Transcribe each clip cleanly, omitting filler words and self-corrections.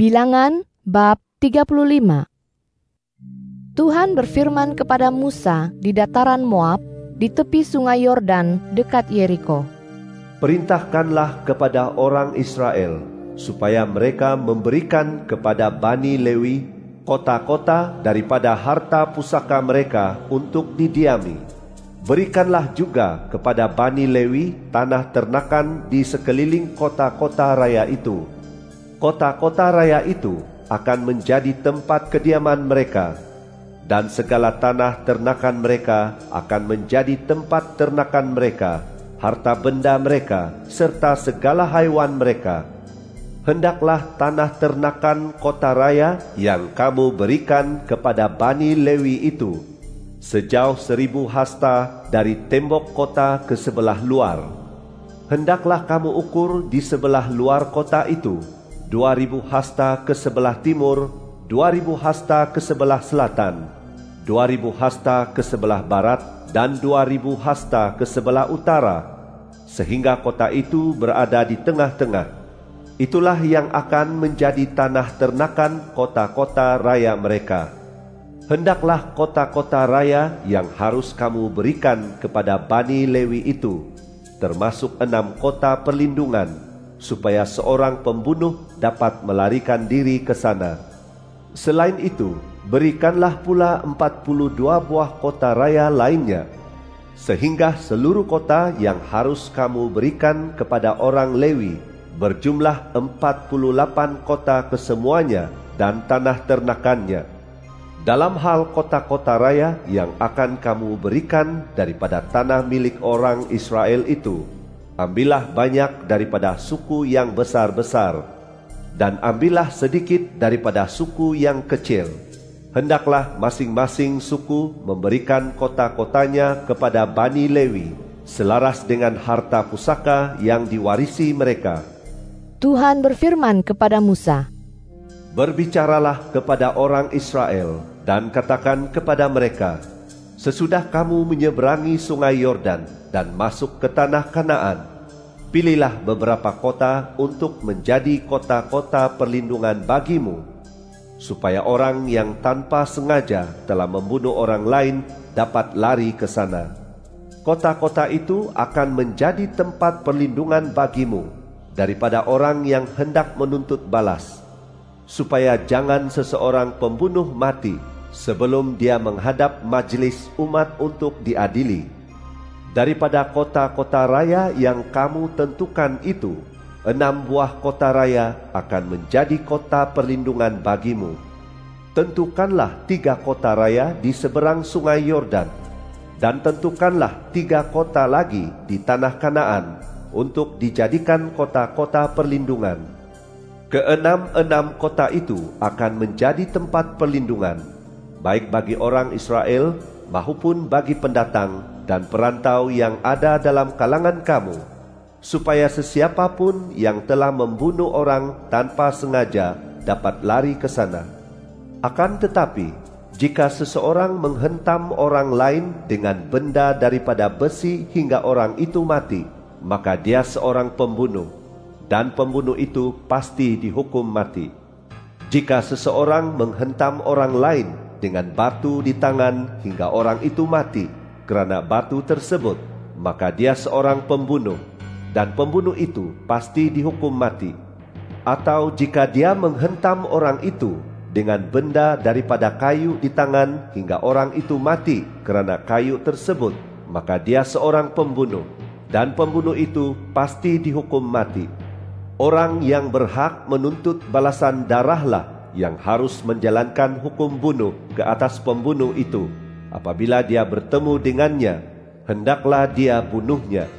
Bilangan bab 35. Tuhan berfirman kepada Musa di dataran Moab, di tepi sungai Yordan dekat Yeriko. Perintahkanlah kepada orang Israel, supaya mereka memberikan kepada Bani Lewi kota-kota daripada harta pusaka mereka untuk didiami. Berikanlah juga kepada Bani Lewi tanah ternakan di sekeliling kota-kota raya itu. Kota-kota raya itu akan menjadi tempat kediaman mereka, dan segala tanah ternakan mereka akan menjadi tempat ternakan mereka, harta benda mereka, serta segala haiwan mereka. Hendaklah tanah ternakan kota raya yang kamu berikan kepada Bani Lewi itu sejauh 1000 hasta dari tembok kota ke sebelah luar. Hendaklah kamu ukur di sebelah luar kota itu 2000 hasta ke sebelah timur, 2000 hasta ke sebelah selatan, 2000 hasta ke sebelah barat, dan 2000 hasta ke sebelah utara, sehingga kota itu berada di tengah-tengah. Itulah yang akan menjadi tanah ternakan kota-kota raya mereka. Hendaklah kota-kota raya yang harus kamu berikan kepada Bani Lewi itu, termasuk 6 kota perlindungan, supaya seorang pembunuh dapat melarikan diri ke sana. Selain itu, berikanlah pula 42 buah kota raya lainnya, sehingga seluruh kota yang harus kamu berikan kepada orang Lewi berjumlah 48 kota kesemuanya dan tanah ternakannya. Dalam hal kota-kota raya yang akan kamu berikan daripada tanah milik orang Israel itu, ambillah banyak daripada suku yang besar-besar, dan ambillah sedikit daripada suku yang kecil. Hendaklah masing-masing suku memberikan kota-kotanya kepada Bani Lewi, selaras dengan harta pusaka yang diwarisi mereka. Tuhan berfirman kepada Musa, Berbicaralah kepada orang Israel, dan katakan kepada mereka, sesudah kamu menyeberangi sungai Yordan dan masuk ke tanah Kanaan, pilihlah beberapa kota untuk menjadi kota-kota perlindungan bagimu, supaya orang yang tanpa sengaja telah membunuh orang lain dapat lari ke sana. Kota-kota itu akan menjadi tempat perlindungan bagimu daripada orang yang hendak menuntut balas, supaya jangan seseorang pembunuh mati sebelum dia menghadap majelis umat untuk diadili. Daripada kota-kota raya yang kamu tentukan itu, 6 buah kota raya akan menjadi kota perlindungan bagimu. Tentukanlah 3 kota raya di seberang sungai Yordan, dan tentukanlah 3 kota lagi di tanah Kanaan untuk dijadikan kota-kota perlindungan. Keenam-enam kota itu akan menjadi tempat perlindungan, baik bagi orang Israel maupun bagi pendatang dan perantau yang ada dalam kalangan kamu, supaya sesiapapun yang telah membunuh orang tanpa sengaja dapat lari ke sana. Akan tetapi, jika seseorang menghentam orang lain dengan benda daripada besi hingga orang itu mati, maka dia seorang pembunuh, dan pembunuh itu pasti dihukum mati. Jika seseorang menghentam orang lain dengan batu di tangan hingga orang itu mati kerana batu tersebut, maka dia seorang pembunuh, dan pembunuh itu pasti dihukum mati. Atau jika dia menghentam orang itu dengan benda daripada kayu di tangan hingga orang itu mati kerana kayu tersebut, maka dia seorang pembunuh, dan pembunuh itu pasti dihukum mati. Orang yang berhak menuntut balasan darahlah yang harus menjalankan hukum bunuh ke atas pembunuh itu. Apabila dia bertemu dengannya, hendaklah dia bunuhnya.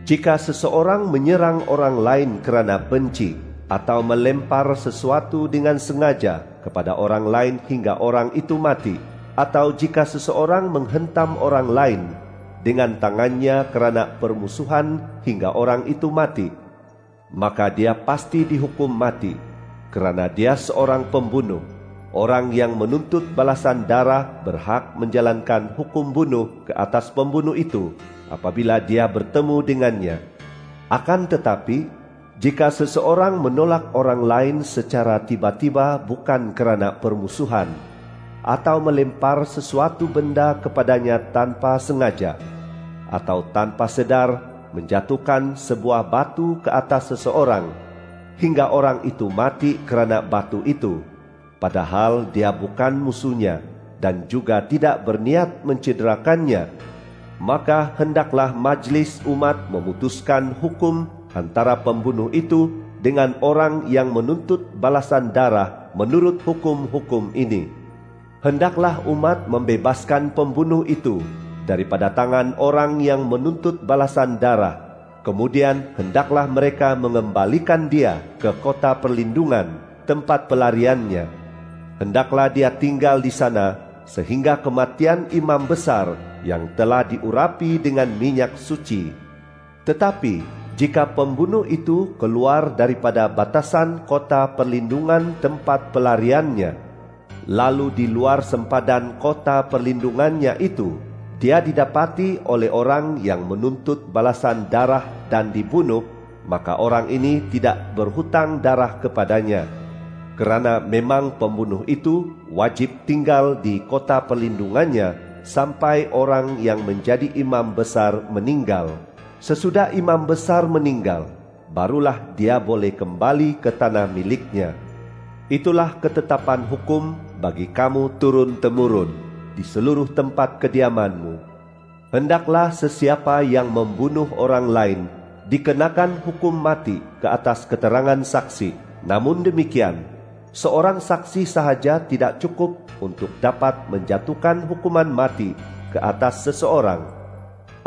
Jika seseorang menyerang orang lain kerana benci, atau melempar sesuatu dengan sengaja kepada orang lain hingga orang itu mati, atau jika seseorang menghentam orang lain dengan tangannya kerana permusuhan hingga orang itu mati, maka dia pasti dihukum mati, kerana dia seorang pembunuh. Orang yang menuntut balasan darah berhak menjalankan hukum bunuh ke atas pembunuh itu apabila dia bertemu dengannya. Akan tetapi, Jika seseorang menolak orang lain secara tiba-tiba bukan kerana permusuhan, atau melempar sesuatu benda kepadanya tanpa sengaja, atau tanpa sedar menjatuhkan sebuah batu ke atas seseorang, hingga orang itu mati kerana batu itu, padahal dia bukan musuhnya dan juga tidak berniat mencederakannya, maka hendaklah majlis umat memutuskan hukum antara pembunuh itu dengan orang yang menuntut balasan darah menurut hukum-hukum ini. Hendaklah umat membebaskan pembunuh itu daripada tangan orang yang menuntut balasan darah. Kemudian hendaklah mereka mengembalikan dia ke kota perlindungan, tempat pelariannya. Hendaklah dia tinggal di sana sehingga kematian imam besar yang telah diurapi dengan minyak suci. Tetapi jika pembunuh itu keluar daripada batasan kota perlindungan tempat pelariannya, lalu di luar sempadan kota perlindungannya itu, dia didapati oleh orang yang menuntut balasan darah dan dibunuh, maka orang ini tidak berhutang darah kepadanya, kerana memang pembunuh itu wajib tinggal di kota perlindungannya sampai orang yang menjadi imam besar meninggal. Sesudah imam besar meninggal, barulah dia boleh kembali ke tanah miliknya. Itulah ketetapan hukum bagi kamu turun-temurun di seluruh tempat kediamanmu. Hendaklah sesiapa yang membunuh orang lain dikenakan hukum mati ke atas keterangan saksi. Namun demikian, seorang saksi sahaja tidak cukup untuk dapat menjatuhkan hukuman mati ke atas seseorang.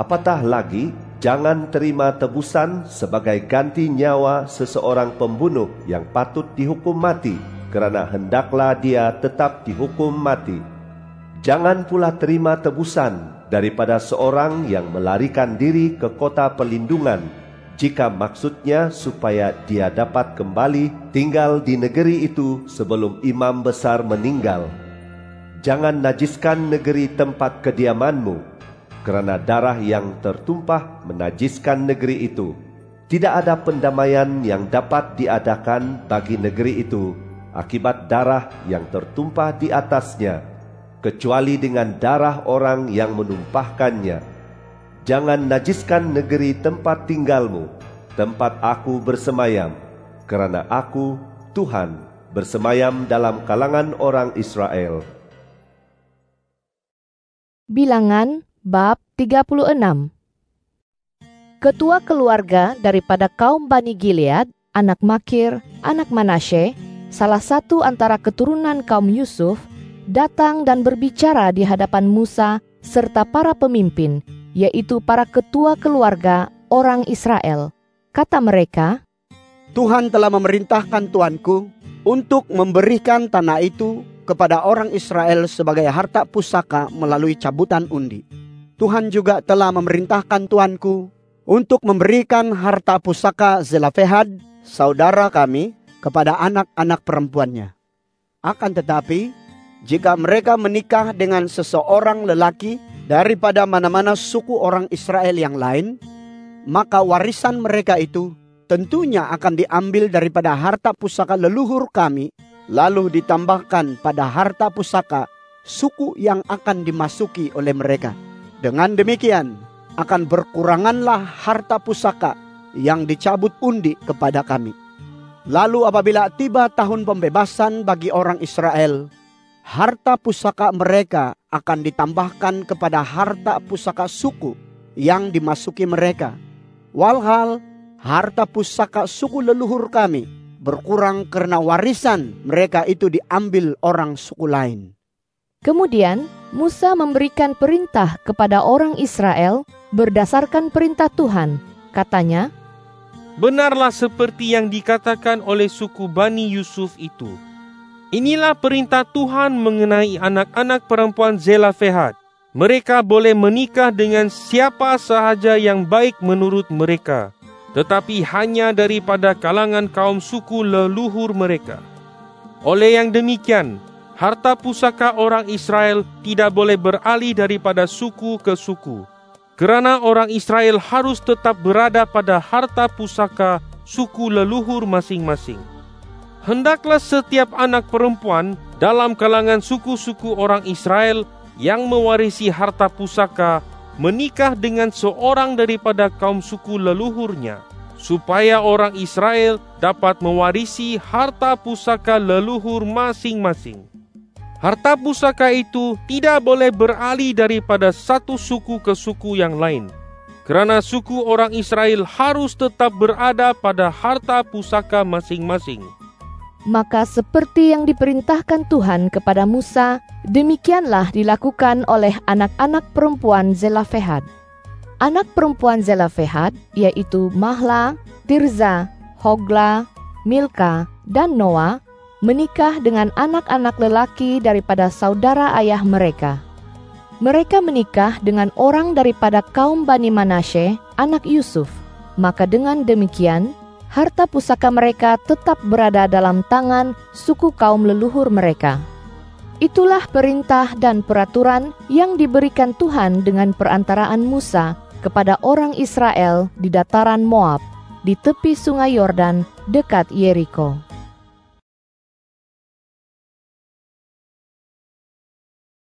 Apatah lagi, jangan terima tebusan sebagai ganti nyawa seseorang pembunuh yang patut dihukum mati, kerana hendaklah dia tetap dihukum mati. Jangan pula terima tebusan daripada seorang yang melarikan diri ke kota perlindungan, jika maksudnya supaya dia dapat kembali tinggal di negeri itu sebelum imam besar meninggal. Jangan najiskan negeri tempat kediamanmu, kerana darah yang tertumpah menajiskan negeri itu. Tidak ada pendamaian yang dapat diadakan bagi negeri itu akibat darah yang tertumpah di atasnya, kecuali dengan darah orang yang menumpahkannya. Jangan najiskan negeri tempat tinggalmu, tempat aku bersemayam, kerana aku, Tuhan, bersemayam dalam kalangan orang Israel. Bilangan Bab 36. Ketua keluarga daripada kaum Bani Gilead, anak Makir, anak Manasye, salah satu antara keturunan kaum Yusuf, datang dan berbicara di hadapan Musa serta para pemimpin, yaitu para ketua keluarga orang Israel. Kata mereka, Tuhan telah memerintahkan tuanku untuk memberikan tanah itu kepada orang Israel sebagai harta pusaka melalui cabutan undi. Tuhan juga telah memerintahkan tuanku untuk memberikan harta pusaka Zelafehad, saudara kami, kepada anak-anak perempuannya. Akan tetapi, jika mereka menikah dengan seseorang lelaki daripada mana-mana suku orang Israel yang lain, maka warisan mereka itu tentunya akan diambil daripada harta pusaka leluhur kami, lalu ditambahkan pada harta pusaka suku yang akan dimasuki oleh mereka. Dengan demikian, akan berkuranganlah harta pusaka yang dicabut undi kepada kami. Lalu apabila tiba tahun pembebasan bagi orang Israel, harta pusaka mereka akan ditambahkan kepada harta pusaka suku yang dimasuki mereka. Walhal harta pusaka suku leluhur kami berkurang karena warisan mereka itu diambil orang suku lain. Kemudian Musa memberikan perintah kepada orang Israel berdasarkan perintah Tuhan. Katanya, benarlah seperti yang dikatakan oleh suku Bani Yusuf itu. Inilah perintah Tuhan mengenai anak-anak perempuan Zelafehad. Mereka boleh menikah dengan siapa sahaja yang baik menurut mereka, tetapi hanya daripada kalangan kaum suku leluhur mereka. Oleh yang demikian, harta pusaka orang Israel tidak boleh beralih daripada suku ke suku, kerana orang Israel harus tetap berada pada harta pusaka suku leluhur masing-masing. Hendaklah setiap anak perempuan dalam kalangan suku-suku orang Israel yang mewarisi harta pusaka menikah dengan seorang daripada kaum suku leluhurnya, supaya orang Israel dapat mewarisi harta pusaka leluhur masing-masing. Harta pusaka itu tidak boleh beralih daripada satu suku ke suku yang lain, kerana suku orang Israel harus tetap berada pada harta pusaka masing-masing. Maka seperti yang diperintahkan Tuhan kepada Musa, demikianlah dilakukan oleh anak-anak perempuan Zelafehad. Anak perempuan Zelafehad yaitu Mahla, Tirza, Hogla, Milka, dan Noa menikah dengan anak-anak lelaki daripada saudara ayah mereka. Mereka menikah dengan orang daripada kaum Bani Manasye, anak Yusuf. Maka dengan demikian, harta pusaka mereka tetap berada dalam tangan suku kaum leluhur mereka. Itulah perintah dan peraturan yang diberikan Tuhan dengan perantaraan Musa kepada orang Israel di dataran Moab, di tepi sungai Yordan dekat Yeriko.